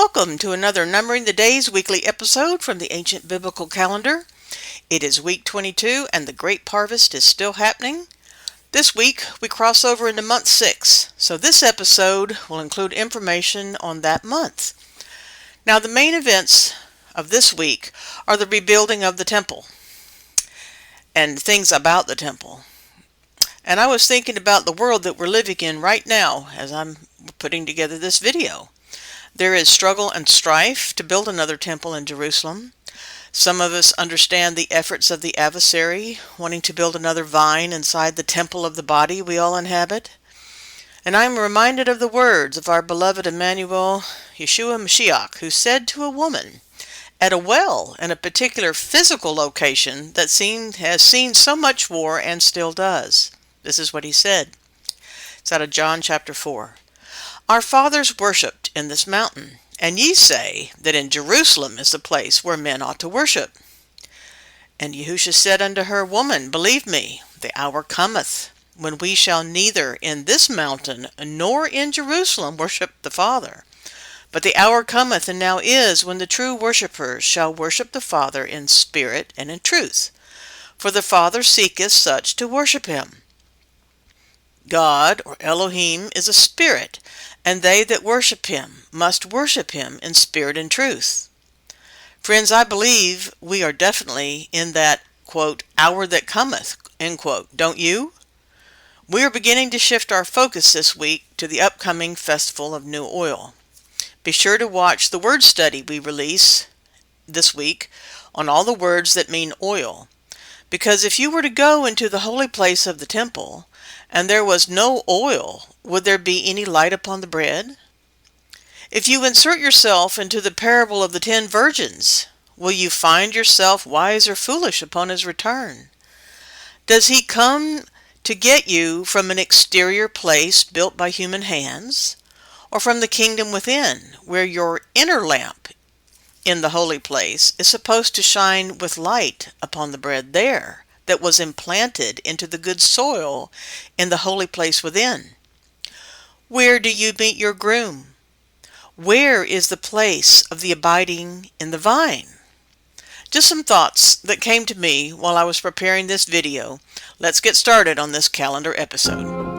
welcome to another Numbering the Days weekly episode from the ancient biblical calendar. It is week 22 and the grape harvest is still happening. This week we cross over into month 6, so this episode will include information on that month. Now the main events of this week are the rebuilding of the temple and things about the temple. And I was thinking about the world that we're living in right now as I'm putting together this video. There is struggle and strife to build another temple in Jerusalem. Some of us understand the efforts of the adversary, wanting to build another vine inside the temple of the body we all inhabit. And I am reminded of the words of our beloved Emmanuel, Yeshua Mashiach, who said to a woman at a well in a particular physical location that has seen so much war and still does. This is what he said. It's out of John chapter 4. Our fathers worshipped in this mountain, and ye say that in Jerusalem is the place where men ought to worship. And Yeshua said unto her, Woman, believe me, the hour cometh, when we shall neither in this mountain nor in Jerusalem worship the Father. But the hour cometh, and now is, when the true worshippers shall worship the Father in spirit and in truth. For the Father seeketh such to worship him. God, or Elohim, is a spirit, and they that worship him must worship him in spirit and truth. Friends, I believe we are definitely in that, quote, hour that cometh, end quote, don't you? We are beginning to shift our focus this week to the upcoming Festival of New Oil. Be sure to watch the word study we release this week on all the words that mean oil. Because if you were to go into the holy place of the temple, and there was no oil, would there be any light upon the bread? If you insert yourself into the parable of the 10 virgins, will you find yourself wise or foolish upon his return? Does he come to get you from an exterior place built by human hands, or from the kingdom within, where your inner lamp in the holy place is supposed to shine with light upon the bread there that was implanted into the good soil in the holy place within? Where do you meet your groom? Where is the place of the abiding in the vine? Just some thoughts that came to me while I was preparing this video. Let's get started on this calendar episode.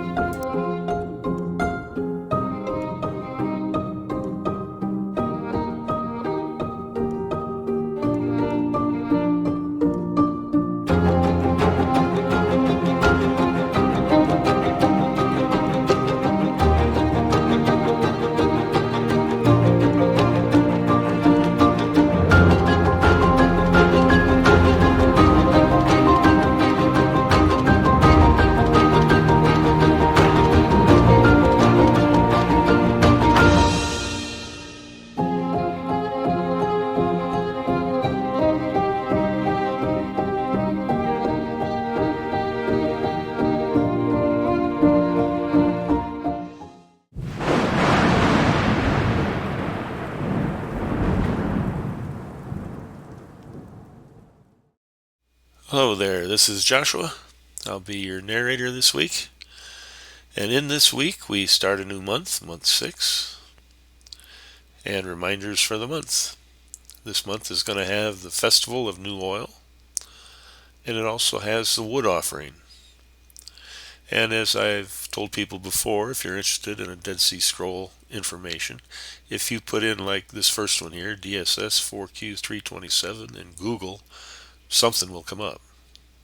Hello there, this is Joshua. I'll be your narrator this week. And in this week, we start a new month, month 6, and reminders for the month. This month is going to have the Festival of New Oil, and it also has the wood offering. And as I've told people before, if you're interested in a Dead Sea Scroll information, if you put in like this first one here, DSS 4Q327, in Google, something will come up.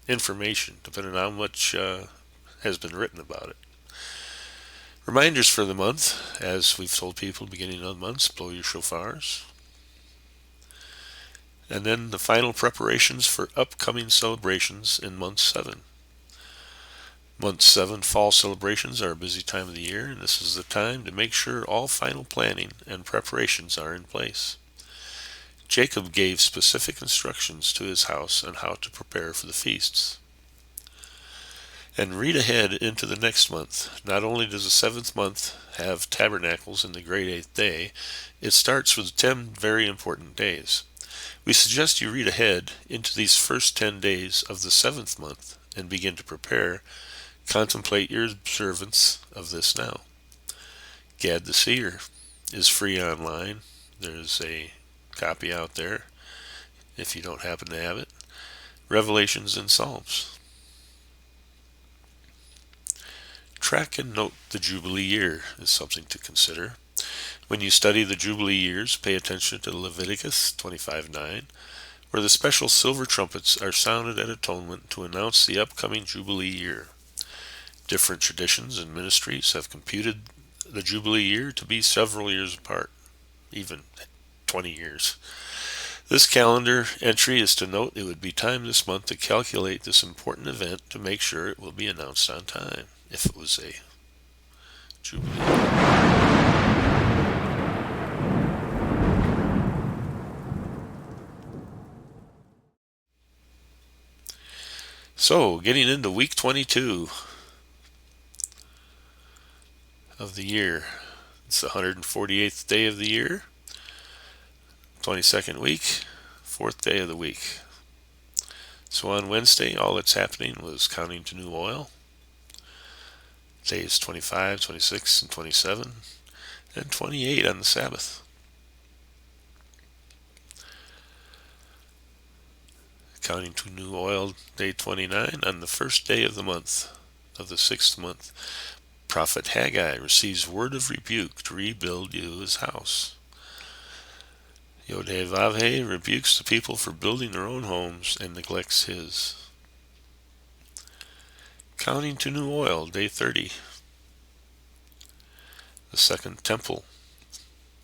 Information, depending on how much has been written about it. Reminders for the month, as we've told people beginning of the months, blow your shofars. And then the final preparations for upcoming celebrations in month 7. Month 7 fall celebrations are a busy time of the year, and this is the time to make sure all final planning and preparations are in place. Jacob gave specific instructions to his house on how to prepare for the feasts. And read ahead into the next month. Not only does the 7th month have tabernacles in the great 8th day, it starts with 10 very important days. We suggest you read ahead into these first 10 days of the 7th month and begin to prepare. Contemplate your observance of this now. Gad the Seer is free online. There's a copy out there if you don't happen to have it. Revelations and Psalms. Track and note the Jubilee year is something to consider. When you study the Jubilee years, pay attention to Leviticus 25:9, where the special silver trumpets are sounded at atonement to announce the upcoming Jubilee year. Different traditions and ministries have computed the Jubilee year to be several years apart, even 20 years. This calendar entry is to note it would be time this month to calculate this important event to make sure it will be announced on time, if it was a Jubilee. So, getting into week 22 of the year. It's the 148th day of the year, 22nd week, 4th day of the week. So on Wednesday, all that's happening was counting to new oil. Days 25, 26, and 27, and 28 on the Sabbath. Counting to new oil, day 29, on the first day of the month, of the 6th month. Prophet Haggai receives word of rebuke to rebuild Yahuwah's house. Yodhe-Vavhe rebukes the people for building their own homes and neglects his. Counting to new oil, day 30. The second temple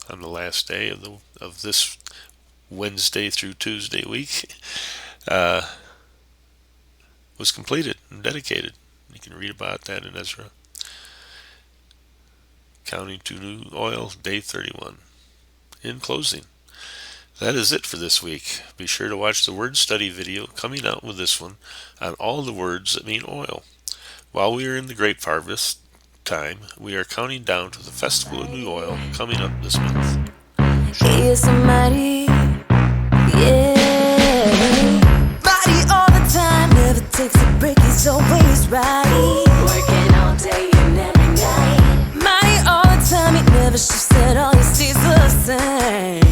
on the last day of this Wednesday through Tuesday week was completed and dedicated. You can read about that in Ezra. Counting to new oil, day 31. In closing, that is it for this week. Be sure to watch the word study video coming out with this one on all the words that mean oil. While we are in the grape harvest time, we are counting down to the festival of new oil coming up this month. He is almighty, yeah. Mighty all the time, never takes a break, he's always right. Working all day and every night. Mighty all the time, he never shifts at all, he stays the same.